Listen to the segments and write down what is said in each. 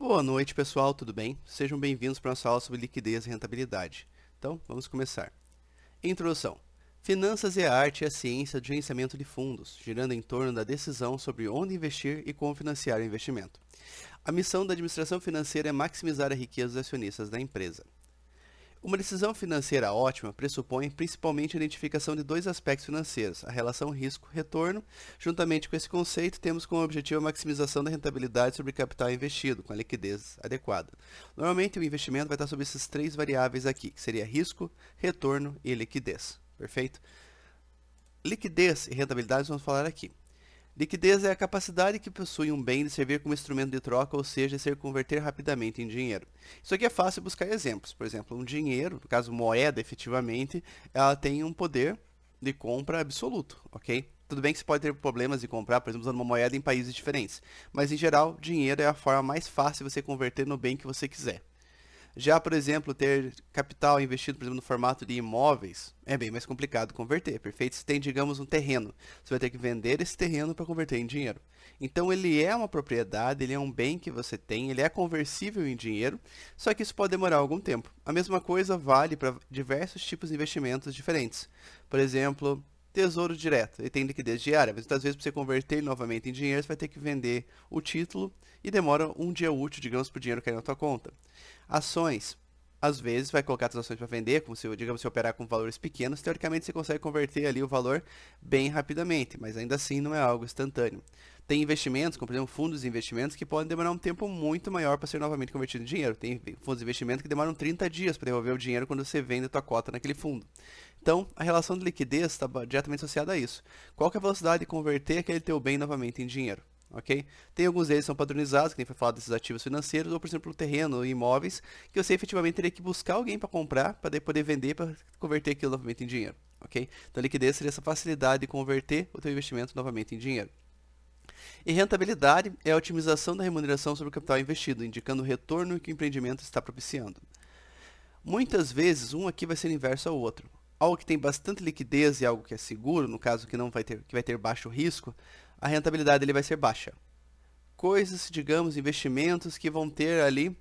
Boa noite, pessoal, tudo bem? Sejam bem-vindos para a nossa aula sobre liquidez e rentabilidade. Então, vamos começar. Introdução. Finanças é a arte e a ciência do gerenciamento de fundos, girando em torno da decisão sobre onde investir e como financiar o investimento. A missão da administração financeira é maximizar a riqueza dos acionistas da empresa. Uma decisão financeira ótima pressupõe principalmente a identificação de dois aspectos financeiros, a relação risco-retorno. Juntamente com esse conceito, temos como objetivo a maximização da rentabilidade sobre o capital investido, com a liquidez adequada. Normalmente, o investimento vai estar sobre essas três variáveis aqui, que seria risco, retorno e liquidez. Perfeito? Liquidez e rentabilidade vamos falar aqui. Liquidez é a capacidade que possui um bem de servir como instrumento de troca, ou seja, ser converter rapidamente em dinheiro. Isso aqui é fácil buscar exemplos. Por exemplo, um dinheiro, no caso moeda efetivamente, ela tem um poder de compra absoluto, ok? Tudo bem que você pode ter problemas de comprar, por exemplo, usando uma moeda em países diferentes. Mas, em geral, dinheiro é a forma mais fácil de você converter no bem que você quiser. Já, por exemplo, ter capital investido, por exemplo, no formato de imóveis, é bem mais complicado converter, perfeito? Se tem, digamos, um terreno, você vai ter que vender esse terreno para converter em dinheiro. Então, ele é uma propriedade, ele é um bem que você tem, ele é conversível em dinheiro, só que isso pode demorar algum tempo. A mesma coisa vale para diversos tipos de investimentos diferentes. Por exemplo, tesouro direto, ele tem liquidez diária, mas muitas vezes para você converter ele novamente em dinheiro, você vai ter que vender o título e demora um dia útil, digamos, para o dinheiro cair na tua conta. Ações. Às vezes vai colocar as ações para vender, como se, digamos, se operar com valores pequenos, teoricamente você consegue converter ali o valor bem rapidamente, mas ainda assim não é algo instantâneo. Tem investimentos, como por exemplo fundos de investimentos, que podem demorar um tempo muito maior para ser novamente convertido em dinheiro. Tem fundos de investimento que demoram 30 dias para devolver o dinheiro quando você vende a tua cota naquele fundo. Então, a relação de liquidez está diretamente associada a isso. Qual que é a velocidade de converter aquele teu bem novamente em dinheiro? Ok? Tem alguns deles que são padronizados, que nem foi falado desses ativos financeiros, ou por exemplo, o terreno, imóveis, que você efetivamente teria que buscar alguém para comprar, para poder vender, para converter aquilo novamente em dinheiro. Ok? Então, a liquidez seria essa facilidade de converter o teu investimento novamente em dinheiro. E rentabilidade é a otimização da remuneração sobre o capital investido, indicando o retorno que o empreendimento está propiciando. Muitas vezes, um aqui vai ser inverso ao outro. Algo que tem bastante liquidez e algo que é seguro, no caso que não vai ter, que vai ter baixo risco, a rentabilidade dele vai ser baixa. Coisas, digamos, investimentos que vão ter ali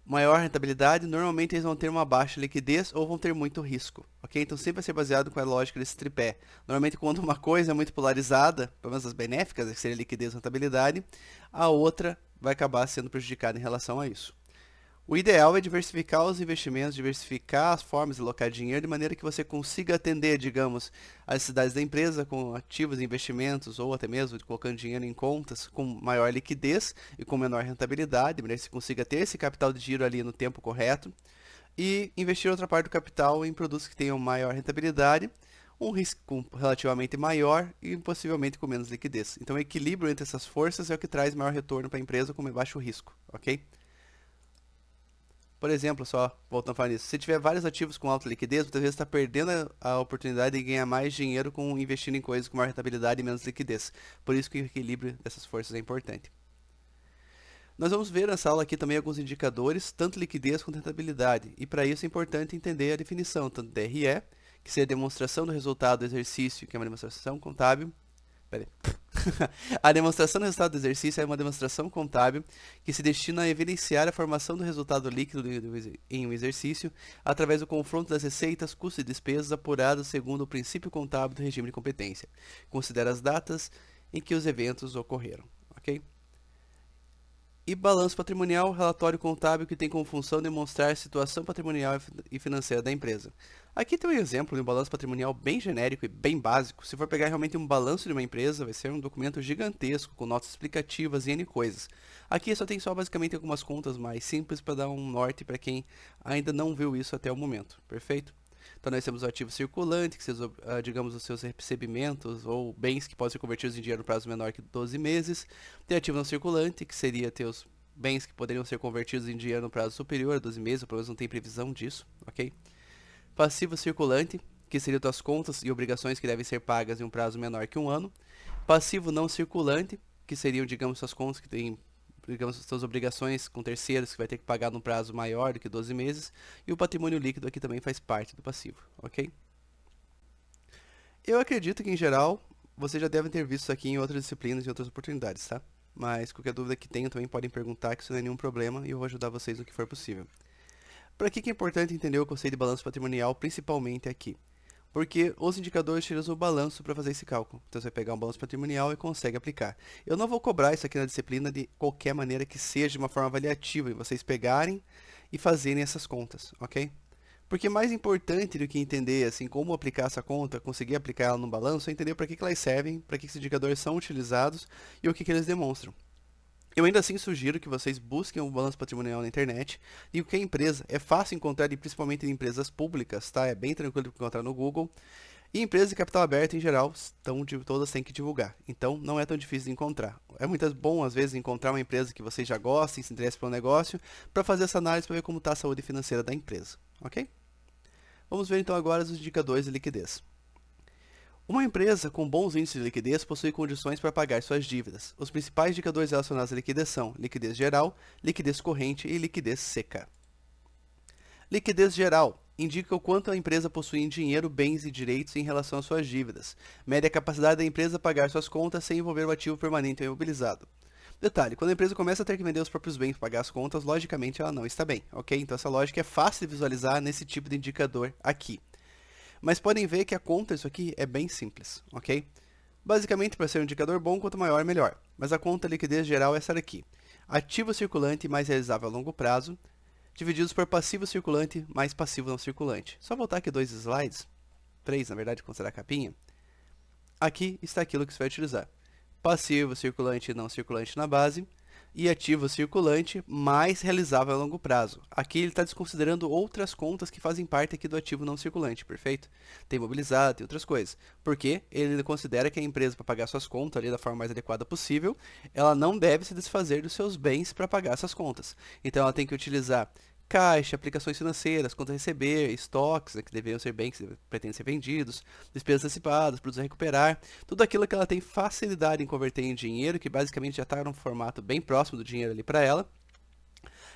maior rentabilidade, normalmente eles vão ter uma baixa liquidez ou vão ter muito risco, ok? Então sempre vai ser baseado com a lógica desse tripé. Normalmente quando uma coisa é muito polarizada, pelo menos as benéficas, que seria liquidez e rentabilidade, a outra vai acabar sendo prejudicada em relação a isso. O ideal é diversificar os investimentos, diversificar as formas de alocar dinheiro de maneira que você consiga atender, digamos, as necessidades da empresa com ativos e investimentos ou até mesmo colocando dinheiro em contas com maior liquidez e com menor rentabilidade, de maneira que você consiga ter esse capital de giro ali no tempo correto e investir outra parte do capital em produtos que tenham maior rentabilidade, um risco relativamente maior e possivelmente com menos liquidez. Então, o equilíbrio entre essas forças é o que traz maior retorno para a empresa com baixo risco, ok? Por exemplo, só voltando a falar nisso, se tiver vários ativos com alta liquidez, muitas vezes está perdendo a oportunidade de ganhar mais dinheiro com investindo em coisas com maior rentabilidade e menos liquidez. Por isso que o equilíbrio dessas forças é importante. Nós vamos ver nessa aula aqui também alguns indicadores, tanto liquidez quanto rentabilidade. E para isso é importante entender a definição, tanto DRE, que seria a demonstração do resultado do exercício, que é uma demonstração contábil. Pera aí. A demonstração do resultado do exercício é uma demonstração contábil que se destina a evidenciar a formação do resultado líquido em um exercício através do confronto das receitas, custos e despesas apurados segundo o princípio contábil do regime de competência. Considera as datas em que os eventos ocorreram. Ok? E balanço patrimonial, relatório contábil que tem como função demonstrar a situação patrimonial e financeira da empresa. Aqui tem um exemplo de um balanço patrimonial bem genérico e bem básico. Se for pegar realmente um balanço de uma empresa, vai ser um documento gigantesco, com notas explicativas e N coisas. Aqui só tem basicamente algumas contas mais simples para dar um norte para quem ainda não viu isso até o momento. Perfeito? Então nós temos o ativo circulante, que são, digamos, os seus recebimentos ou bens que podem ser convertidos em dinheiro no prazo menor que 12 meses. Tem ativo não circulante, que seria teus bens que poderiam ser convertidos em dinheiro no prazo superior a 12 meses, ou pelo menos não tem previsão disso, ok? Passivo circulante, que seriam tuas contas e obrigações que devem ser pagas em um prazo menor que um ano. Passivo não circulante, que seriam, digamos, suas contas que têm, digamos, suas obrigações com terceiros que vai ter que pagar num prazo maior do que 12 meses. E o patrimônio líquido aqui também faz parte do passivo, ok? Eu acredito que, em geral, vocês já devem ter visto isso aqui em outras disciplinas e outras oportunidades, tá? mas qualquer dúvida que tenham também podem perguntar, que isso não é nenhum problema e eu vou ajudar vocês no que for possível. Para que é importante entender o conceito de balanço patrimonial, principalmente aqui? Porque os indicadores tiram o balanço para fazer esse cálculo. Então você vai pegar um balanço patrimonial e consegue aplicar. Eu não vou cobrar isso aqui na disciplina de qualquer maneira que seja de uma forma avaliativa, e vocês pegarem e fazerem essas contas, ok? Porque mais importante do que entender assim como aplicar essa conta, conseguir aplicar ela no balanço, é entender para que elas servem, para que esses indicadores são utilizados e o que eles demonstram. Eu ainda assim sugiro que vocês busquem um balanço patrimonial na internet. E o que é empresa? É fácil encontrar, e principalmente em empresas públicas, tá? É bem tranquilo de encontrar no Google. E empresas de capital aberto, em geral, todas têm que divulgar. Então, não é tão difícil de encontrar. É muito bom, às vezes, encontrar uma empresa que vocês já gostem, se interesse pelo negócio, para fazer essa análise para ver como está a saúde financeira da empresa. Ok? Vamos ver então agora os indicadores de liquidez. Uma empresa com bons índices de liquidez possui condições para pagar suas dívidas. Os principais indicadores relacionados à liquidez são liquidez geral, liquidez corrente e liquidez seca. Liquidez geral indica o quanto a empresa possui em dinheiro, bens e direitos em relação às suas dívidas. Mede a capacidade da empresa pagar suas contas sem envolver o ativo permanente ou imobilizado. Detalhe, quando a empresa começa a ter que vender os próprios bens para pagar as contas, logicamente ela não está bem, ok? Então essa lógica é fácil de visualizar nesse tipo de indicador aqui. Mas podem ver que a conta disso aqui é bem simples, ok? Basicamente, para ser um indicador bom, quanto maior, melhor. Mas a conta liquidez geral é essa daqui. Ativo circulante mais realizável a longo prazo, divididos por passivo circulante mais passivo não circulante. Só voltar aqui 2 slides, 3 na verdade, considerar a capinha. Aqui está aquilo que você vai utilizar. Passivo circulante e não circulante na base, e ativo circulante mais realizável a longo prazo. Aqui ele está desconsiderando outras contas que fazem parte aqui do ativo não circulante, perfeito? Tem imobilizado, tem outras coisas. Porque ele considera que a empresa, para pagar suas contas ali da forma mais adequada possível, ela não deve se desfazer dos seus bens para pagar essas contas. Então ela tem que utilizar caixa, aplicações financeiras, contas a receber, estoques, né, que deveriam ser bens que pretendem ser vendidos, despesas antecipadas, produtos a recuperar, tudo aquilo que ela tem facilidade em converter em dinheiro, que basicamente já está num formato bem próximo do dinheiro ali para ela,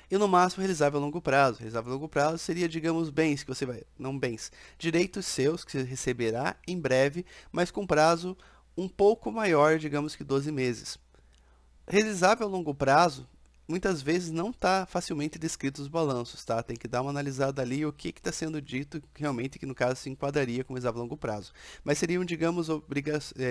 e no máximo realizável a longo prazo. Realizável a longo prazo seria, digamos, bens que você vai, não bens, direitos seus que você receberá em breve, mas com prazo um pouco maior, digamos que 12 meses. Realizável a longo prazo muitas vezes não está facilmente descrito os balanços, tá? Tem que dar uma analisada ali o que está sendo dito realmente, que no caso se enquadraria como realizável a longo prazo. Mas seriam, digamos,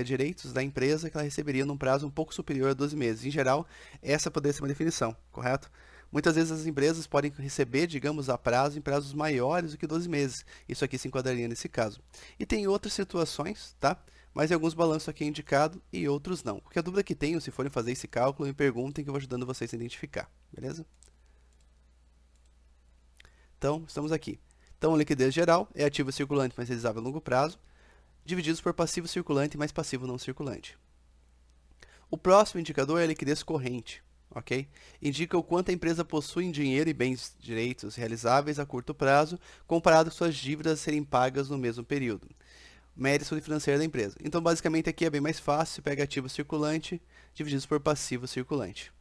direitos da empresa que ela receberia num prazo um pouco superior a 12 meses. Em geral, essa poderia ser uma definição, correto? Muitas vezes as empresas podem receber, digamos, a prazo em prazos maiores do que 12 meses. Isso aqui se enquadraria nesse caso. E tem outras situações, tá? Mas em alguns balanços aqui é indicado e outros não. Qualquer dúvida que tenham, se forem fazer esse cálculo, me perguntem que eu vou ajudando vocês a identificar, beleza? Então, estamos aqui. Então, liquidez geral é ativo circulante mais realizável a longo prazo, divididos por passivo circulante mais passivo não circulante. O próximo indicador é a liquidez corrente, ok? Indica o quanto a empresa possui em dinheiro e bens direitos realizáveis a curto prazo, comparado com suas dívidas a serem pagas no mesmo período. Mede a saúde financeira da empresa. Então, basicamente, aqui é bem mais fácil. Você pega ativo circulante divididos por passivo circulante.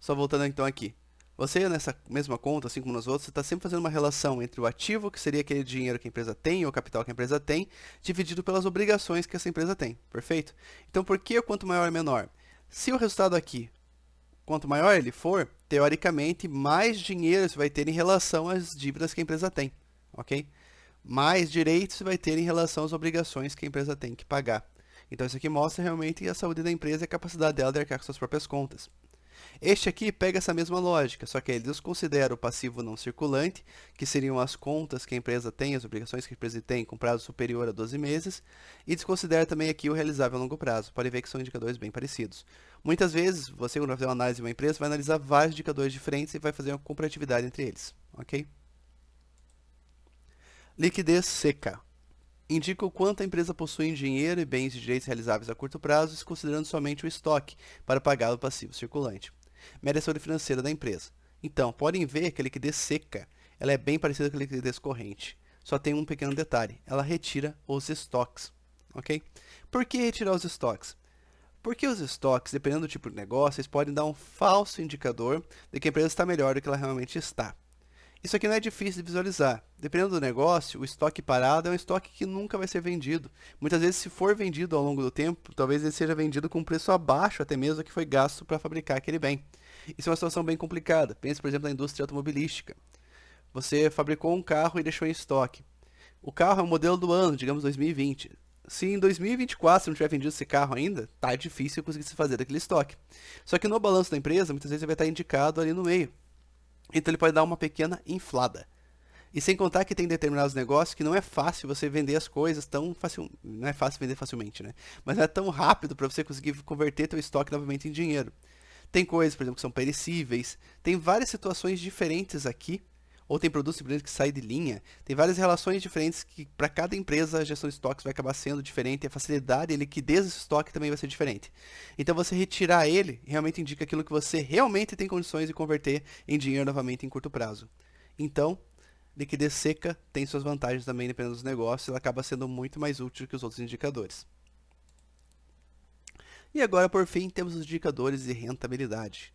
Só voltando então aqui. Você, nessa mesma conta, assim como nas outras, você está sempre fazendo uma relação entre o ativo, que seria aquele dinheiro que a empresa tem, ou o capital que a empresa tem, dividido pelas obrigações que essa empresa tem. Perfeito? Então, por que quanto maior é menor? Se o resultado aqui, quanto maior ele for, teoricamente, mais dinheiro você vai ter em relação às dívidas que a empresa tem. Ok? Mais direitos você vai ter em relação às obrigações que a empresa tem que pagar. Então isso aqui mostra realmente a saúde da empresa e a capacidade dela de arcar com suas próprias contas. Este aqui pega essa mesma lógica, só que ele desconsidera o passivo não circulante, que seriam as contas que a empresa tem, as obrigações que a empresa tem com prazo superior a 12 meses, e desconsidera também aqui o realizável a longo prazo. Pode ver que são indicadores bem parecidos. Muitas vezes, você quando vai fazer uma análise de uma empresa, vai analisar vários indicadores diferentes e vai fazer uma comparatividade entre eles, ok? Liquidez seca. Indica o quanto a empresa possui em dinheiro e bens e direitos realizáveis a curto prazo, considerando somente o estoque para pagar o passivo circulante. Mede a saúde financeira da empresa. Então, podem ver que a liquidez seca ela é bem parecida com a liquidez corrente. Só tem um pequeno detalhe, ela retira os estoques. Ok? Por que retirar os estoques? Porque os estoques, dependendo do tipo de negócio, eles podem dar um falso indicador de que a empresa está melhor do que ela realmente está. Isso aqui não é difícil de visualizar. Dependendo do negócio, o estoque parado é um estoque que nunca vai ser vendido. Muitas vezes, se for vendido ao longo do tempo, talvez ele seja vendido com um preço abaixo até mesmo do que foi gasto para fabricar aquele bem. Isso é uma situação bem complicada. Pense, por exemplo, na indústria automobilística. Você fabricou um carro e deixou em estoque. O carro é o modelo do ano, digamos 2020. Se em 2024 você não tiver vendido esse carro ainda, tá difícil conseguir se fazer daquele estoque. Só que no balanço da empresa, muitas vezes ele vai estar indicado ali no meio. Então ele pode dar uma pequena inflada. E sem contar que tem determinados negócios que não é fácil você vender as coisas tão fácil, não é fácil vender facilmente, né? Mas não é tão rápido para você conseguir converter teu estoque novamente em dinheiro. Tem coisas, por exemplo, que são perecíveis, tem várias situações diferentes aqui, ou tem produtos simplesmente que saem de linha, tem várias relações diferentes que para cada empresa a gestão de estoques vai acabar sendo diferente, a facilidade e a liquidez desse estoque também vai ser diferente. Então você retirar ele realmente indica aquilo que você realmente tem condições de converter em dinheiro novamente em curto prazo. Então, liquidez seca tem suas vantagens também dependendo dos negócios, ela acaba sendo muito mais útil que os outros indicadores. E agora, por fim, temos os indicadores de rentabilidade.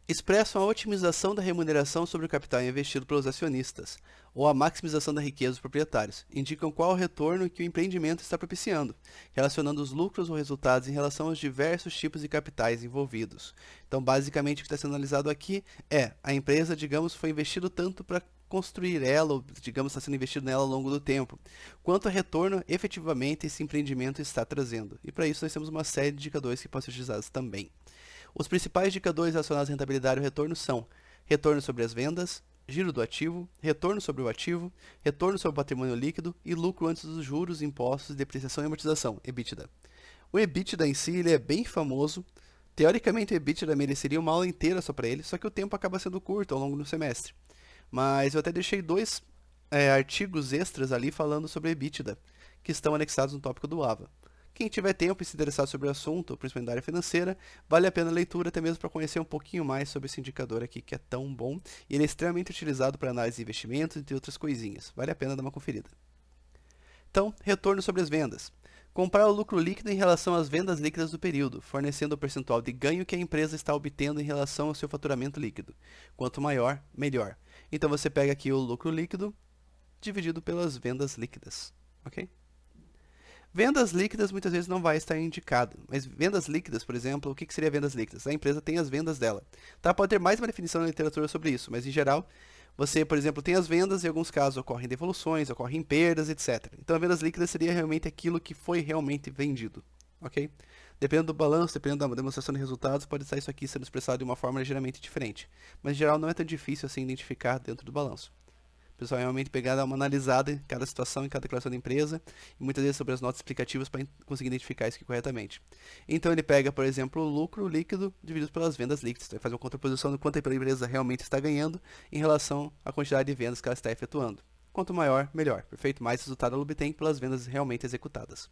Expressam a otimização da remuneração sobre o capital investido pelos acionistas, ou a maximização da riqueza dos proprietários. Indicam qual o retorno que o empreendimento está propiciando, relacionando os lucros ou resultados em relação aos diversos tipos de capitais envolvidos. Então, basicamente, o que está sendo analisado aqui é a empresa, digamos, foi investido tanto para construir ela, ou digamos, está sendo investido nela ao longo do tempo. Quanto retorno efetivamente esse empreendimento está trazendo. E para isso nós temos uma série de indicadores que podem ser utilizados também. Os principais indicadores relacionados à rentabilidade e retorno são retorno sobre as vendas, giro do ativo, retorno sobre o ativo, retorno sobre o patrimônio líquido e lucro antes dos juros, impostos, depreciação e amortização, EBITDA. O EBITDA em si ele é bem famoso. Teoricamente o EBITDA mereceria uma aula inteira só para ele, só que o tempo acaba sendo curto ao longo do semestre. Mas eu até deixei dois artigos extras ali falando sobre EBITDA, que estão anexados no tópico do AVA. Quem tiver tempo e se interessar sobre o assunto, principalmente da área financeira, vale a pena a leitura até mesmo para conhecer um pouquinho mais sobre esse indicador aqui que é tão bom e ele é extremamente utilizado para análise de investimentos e entre outras coisinhas. Vale a pena dar uma conferida. Então, retorno sobre as vendas. Comprar o lucro líquido em relação às vendas líquidas do período, fornecendo o percentual de ganho que a empresa está obtendo em relação ao seu faturamento líquido. Quanto maior, melhor. Então você pega aqui o lucro líquido dividido pelas vendas líquidas, ok? Vendas líquidas muitas vezes não vai estar indicado, mas vendas líquidas, por exemplo, o que seria vendas líquidas? A empresa tem as vendas dela. Tá? Pode ter mais uma definição na literatura sobre isso, mas em geral, você, por exemplo, tem as vendas e em alguns casos ocorrem devoluções, ocorrem perdas, etc. Então, vendas líquidas seria realmente aquilo que foi realmente vendido, ok? Dependendo do balanço, dependendo da demonstração de resultados, pode estar isso aqui sendo expressado de uma forma ligeiramente diferente. Mas, em geral, não é tão difícil assim identificar dentro do balanço. O pessoal realmente pegar, dar uma analisada em cada situação, em cada declaração da empresa, e muitas vezes sobre as notas explicativas para conseguir identificar isso aqui corretamente. Então ele pega, por exemplo, o lucro líquido dividido pelas vendas líquidas, então ele faz uma contraposição do quanto a empresa realmente está ganhando em relação à quantidade de vendas que ela está efetuando. Quanto maior, melhor. Perfeito? Mais resultado ela obtém pelas vendas realmente executadas.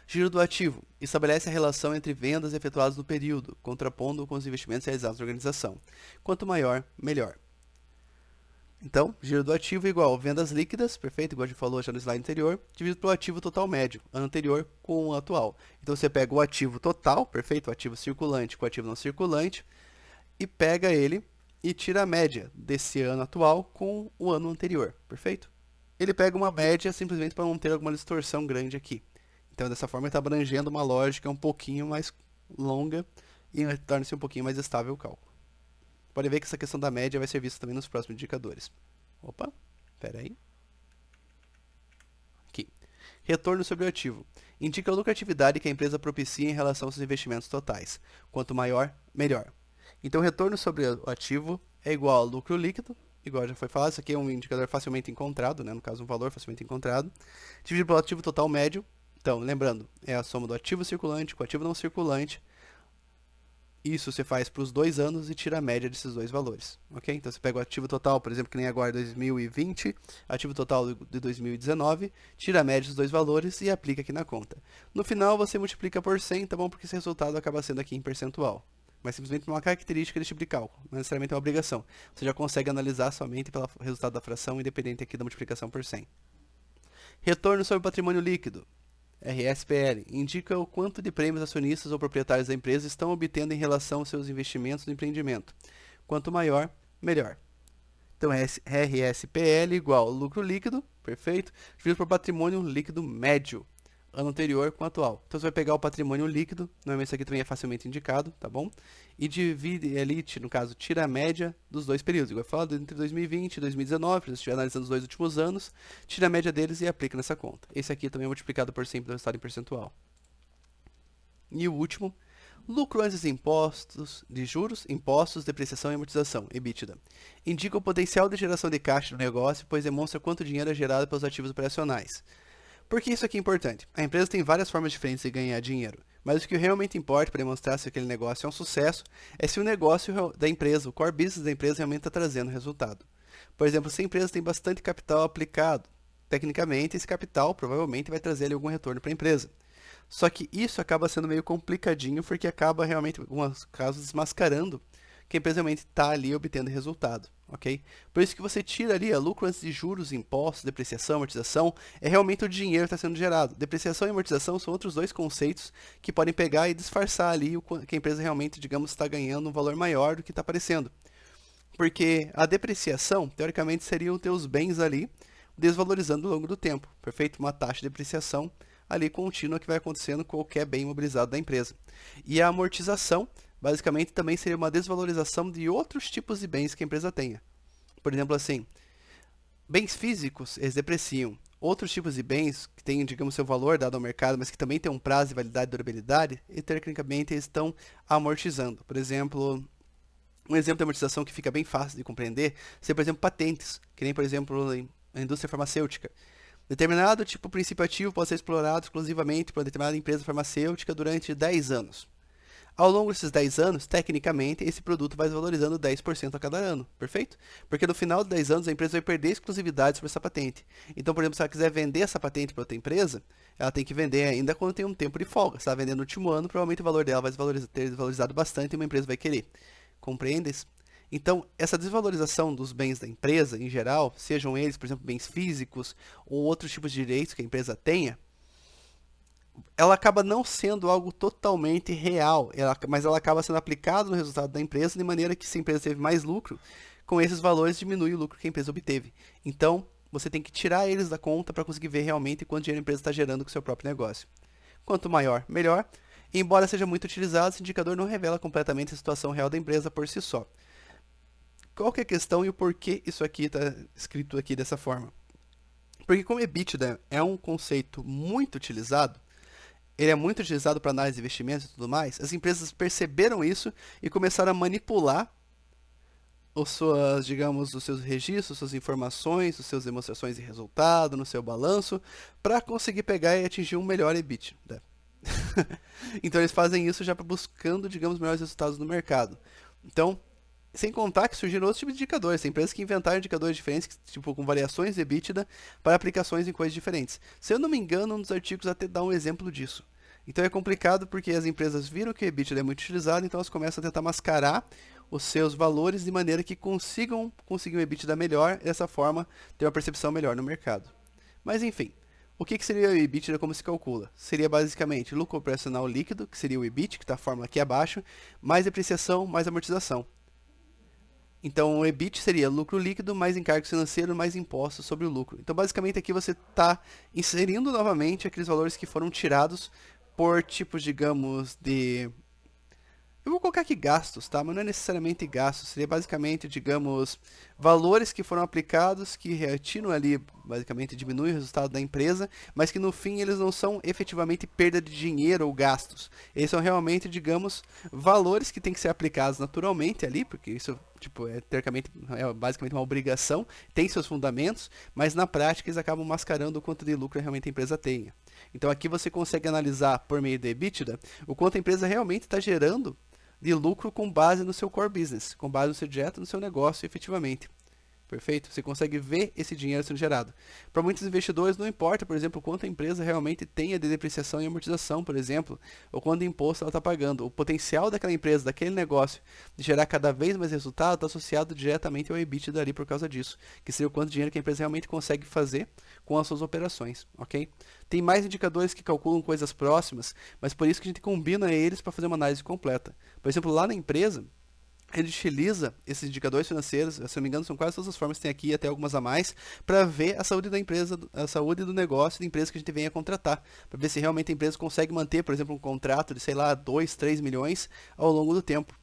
Giro do ativo. Estabelece a relação entre vendas efetuadas no período, contrapondo com os investimentos realizados na organização. Quanto maior, melhor. Então, giro do ativo é igual a vendas líquidas, perfeito, igual a gente falou já no slide anterior, dividido pelo ativo total médio, ano anterior com o atual. Então você pega o ativo total, perfeito, o ativo circulante com o ativo não circulante, e pega ele e tira a média desse ano atual com o ano anterior, perfeito? Ele pega uma média simplesmente para não ter alguma distorção grande aqui. Então dessa forma ele está abrangendo uma lógica um pouquinho mais longa e torna-se um pouquinho mais estável o cálculo. Pode ver que essa questão da média vai ser vista também nos próximos indicadores. Opa, espera aí. Aqui. Retorno sobre o ativo. Indica a lucratividade que a empresa propicia em relação aos seus investimentos totais. Quanto maior, melhor. Então, retorno sobre o ativo é igual ao lucro líquido, igual já foi falado, isso aqui é um indicador facilmente encontrado, né? No caso, um valor facilmente encontrado, dividido pelo ativo total médio. Então, lembrando, é a soma do ativo circulante com o ativo não circulante. Isso você faz para os 2 anos e tira a média desses dois valores, ok? Então você pega o ativo total, por exemplo, que nem agora 2020, ativo total de 2019, tira a média dos dois valores e aplica aqui na conta. No final você multiplica por 100, tá bom? Porque esse resultado acaba sendo aqui em percentual. Mas simplesmente uma característica desse tipo de cálculo, não necessariamente é uma obrigação. Você já consegue analisar somente pelo resultado da fração, independente aqui da multiplicação por 100. Retorno sobre o patrimônio líquido. RSPL, indica o quanto de prêmios acionistas ou proprietários da empresa estão obtendo em relação aos seus investimentos no empreendimento. Quanto maior, melhor. Então, RSPL igual lucro líquido, perfeito, dividido por patrimônio líquido médio, ano anterior com o atual. Então, você vai pegar o patrimônio líquido, normalmente isso aqui também é facilmente indicado, tá bom? E divide ali, no caso, tira a média dos dois períodos. Igual eu falo, entre 2020 e 2019, se você estiver analisando os dois últimos anos, tira a média deles e aplica nessa conta. Esse aqui também é multiplicado por sempre do resultado em percentual. E o último, lucro antes de impostos, de juros, impostos, depreciação e amortização, EBITDA. Indica o potencial de geração de caixa do negócio, pois demonstra quanto dinheiro é gerado pelos ativos operacionais. Por que isso aqui é importante? A empresa tem várias formas diferentes de ganhar dinheiro, mas o que realmente importa para demonstrar se aquele negócio é um sucesso é se o negócio da empresa, o core business da empresa realmente está trazendo resultado. Por exemplo, se a empresa tem bastante capital aplicado, tecnicamente esse capital provavelmente vai trazer ali algum retorno para a empresa. Só que isso acaba sendo meio complicadinho porque acaba realmente, em alguns casos, desmascarando que a empresa realmente está ali obtendo resultado, ok? Por isso que você tira ali lucro antes de juros, impostos, depreciação, amortização, é realmente o dinheiro que está sendo gerado. Depreciação e amortização são outros dois conceitos que podem pegar e disfarçar ali o que a empresa realmente, digamos, está ganhando um valor maior do que está aparecendo. Porque a depreciação, teoricamente, seriam os teus bens ali desvalorizando ao longo do tempo, perfeito? Uma taxa de depreciação ali contínua que vai acontecendo com qualquer bem imobilizado da empresa. E a amortização, basicamente, também seria uma desvalorização de outros tipos de bens que a empresa tenha. Por exemplo, assim, bens físicos, eles depreciam. Outros tipos de bens que têm, digamos, seu valor dado ao mercado, mas que também têm um prazo de validade e durabilidade, e tecnicamente eles estão amortizando. Por exemplo, um exemplo de amortização que fica bem fácil de compreender seria, por exemplo, patentes, que nem, por exemplo, na indústria farmacêutica. Determinado tipo de princípio ativo pode ser explorado exclusivamente por uma determinada empresa farmacêutica durante 10 anos. Ao longo desses 10 anos, tecnicamente, esse produto vai valorizando 10% a cada ano, perfeito? Porque no final de 10 anos a empresa vai perder exclusividade sobre essa patente. Então, por exemplo, se ela quiser vender essa patente para outra empresa, ela tem que vender ainda quando tem um tempo de folga. Se ela vender no último ano, provavelmente o valor dela vai ter desvalorizado bastante e uma empresa vai querer. Compreendes? Então, essa desvalorização dos bens da empresa, em geral, sejam eles, por exemplo, bens físicos ou outros tipos de direitos que a empresa tenha, ela acaba não sendo algo totalmente real, mas ela acaba sendo aplicada no resultado da empresa de maneira que se a empresa teve mais lucro, com esses valores diminui o lucro que a empresa obteve. Então, você tem que tirar eles da conta para conseguir ver realmente quanto dinheiro a empresa está gerando com o seu próprio negócio. Quanto maior, melhor. Embora seja muito utilizado, esse indicador não revela completamente a situação real da empresa por si só. Qual que é a questão e o porquê isso aqui está escrito aqui dessa forma? Porque como EBITDA é um conceito muito utilizado, ele é muito utilizado para análise de investimentos e tudo mais, as empresas perceberam isso e começaram a manipular digamos, os seus registros, suas informações, as suas demonstrações de resultado, no seu balanço, para conseguir pegar e atingir um melhor EBITDA. Então eles fazem isso já buscando, digamos, melhores resultados no mercado. Então, sem contar que surgiram outros tipos de indicadores. Tem empresas que inventaram indicadores diferentes, tipo com variações de EBITDA para aplicações em coisas diferentes. Se eu não me engano, um dos artigos até dá um exemplo disso. Então é complicado porque as empresas viram que o EBITDA é muito utilizado, então elas começam a tentar mascarar os seus valores de maneira que consigam conseguir um EBITDA melhor e dessa forma ter uma percepção melhor no mercado. Mas enfim, o que seria o EBITDA, como se calcula? Seria basicamente lucro operacional líquido, que seria o EBIT, que está a fórmula aqui abaixo, mais depreciação, mais amortização. Então, o EBIT seria lucro líquido, mais encargos financeiros, mais impostos sobre o lucro. Então, basicamente, aqui você está inserindo novamente aqueles valores que foram tirados por tipos, digamos, de... Eu vou colocar aqui gastos, tá? Mas não é necessariamente gastos. Seria basicamente, digamos, valores que foram aplicados, que retiram ali, basicamente, diminuem o resultado da empresa, mas que no fim eles não são efetivamente perda de dinheiro ou gastos. Eles são realmente, digamos, valores que têm que ser aplicados naturalmente ali, porque isso, tipo, teoricamente, é basicamente uma obrigação, tem seus fundamentos, mas na prática eles acabam mascarando o quanto de lucro realmente a empresa tenha. Então aqui você consegue analisar por meio do EBITDA o quanto a empresa realmente está gerando de lucro com base no seu core business, com base no seu direto, no seu negócio efetivamente. Perfeito? Você consegue ver esse dinheiro sendo gerado. Para muitos investidores não importa, por exemplo, quanto a empresa realmente tenha de depreciação e amortização, por exemplo, ou quanto imposto ela está pagando. O potencial daquela empresa, daquele negócio, de gerar cada vez mais resultado está associado diretamente ao EBITDA ali por causa disso, que seria o quanto dinheiro que a empresa realmente consegue fazer com as suas operações, ok? Tem mais indicadores que calculam coisas próximas, mas por isso que a gente combina eles para fazer uma análise completa. Por exemplo, lá na empresa, a gente utiliza esses indicadores financeiros, se não me engano, são quase todas as formas que tem aqui, até algumas a mais, para ver a saúde da empresa, a saúde do negócio da empresa que a gente venha contratar, para ver se realmente a empresa consegue manter, por exemplo, um contrato de, sei lá, 2, 3 milhões ao longo do tempo.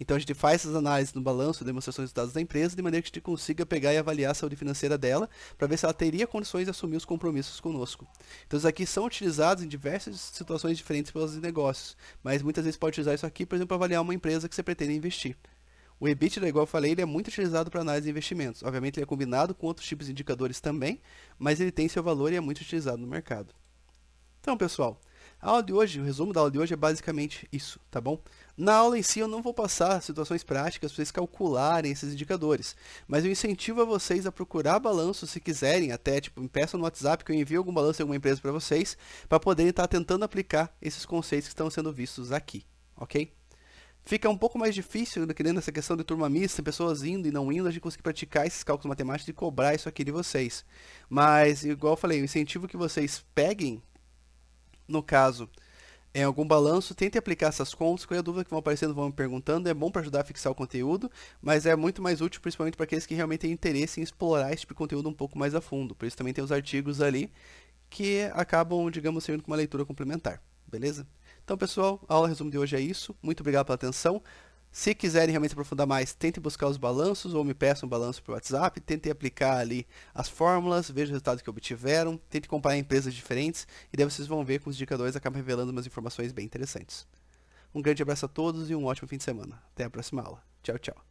Então a gente faz essas análises no balanço, demonstrações de resultados da empresa, de maneira que a gente consiga pegar e avaliar a saúde financeira dela, para ver se ela teria condições de assumir os compromissos conosco. Então isso aqui são utilizados em diversas situações diferentes pelos negócios, mas muitas vezes pode utilizar isso aqui, por exemplo, para avaliar uma empresa que você pretende investir. O EBITDA, igual eu falei, ele é muito utilizado para análise de investimentos. Obviamente ele é combinado com outros tipos de indicadores também, mas ele tem seu valor e é muito utilizado no mercado. Então, pessoal, a aula de hoje, o resumo da aula de hoje é basicamente isso, tá bom? Na aula em si eu não vou passar situações práticas para vocês calcularem esses indicadores, mas eu incentivo a vocês a procurar balanços se quiserem, até tipo, me peçam no WhatsApp que eu envio algum balanço de alguma empresa para vocês, para poderem estar tentando aplicar esses conceitos que estão sendo vistos aqui, ok? Fica um pouco mais difícil, querendo essa questão de turma mista, pessoas indo e não indo, a gente conseguir praticar esses cálculos matemáticos e cobrar isso aqui de vocês. Mas, igual eu falei, eu incentivo que vocês peguem, no caso, em algum balanço, tentem aplicar essas contas, qualquer dúvida que vão aparecendo, vão me perguntando, é bom para ajudar a fixar o conteúdo, mas é muito mais útil principalmente para aqueles que realmente têm interesse em explorar esse tipo de conteúdo um pouco mais a fundo. Por isso também tem os artigos ali, que acabam, digamos, sendo com uma leitura complementar, beleza? Então, pessoal, a aula resumo de hoje é isso. Muito obrigado pela atenção. Se quiserem realmente aprofundar mais, tentem buscar os balanços ou me peçam um balanço por WhatsApp, tentem aplicar ali as fórmulas, vejam os resultados que obtiveram, tentem comparar empresas diferentes e daí vocês vão ver que os indicadores acabam revelando umas informações bem interessantes. Um grande abraço a todos e um ótimo fim de semana. Até a próxima aula. Tchau, tchau.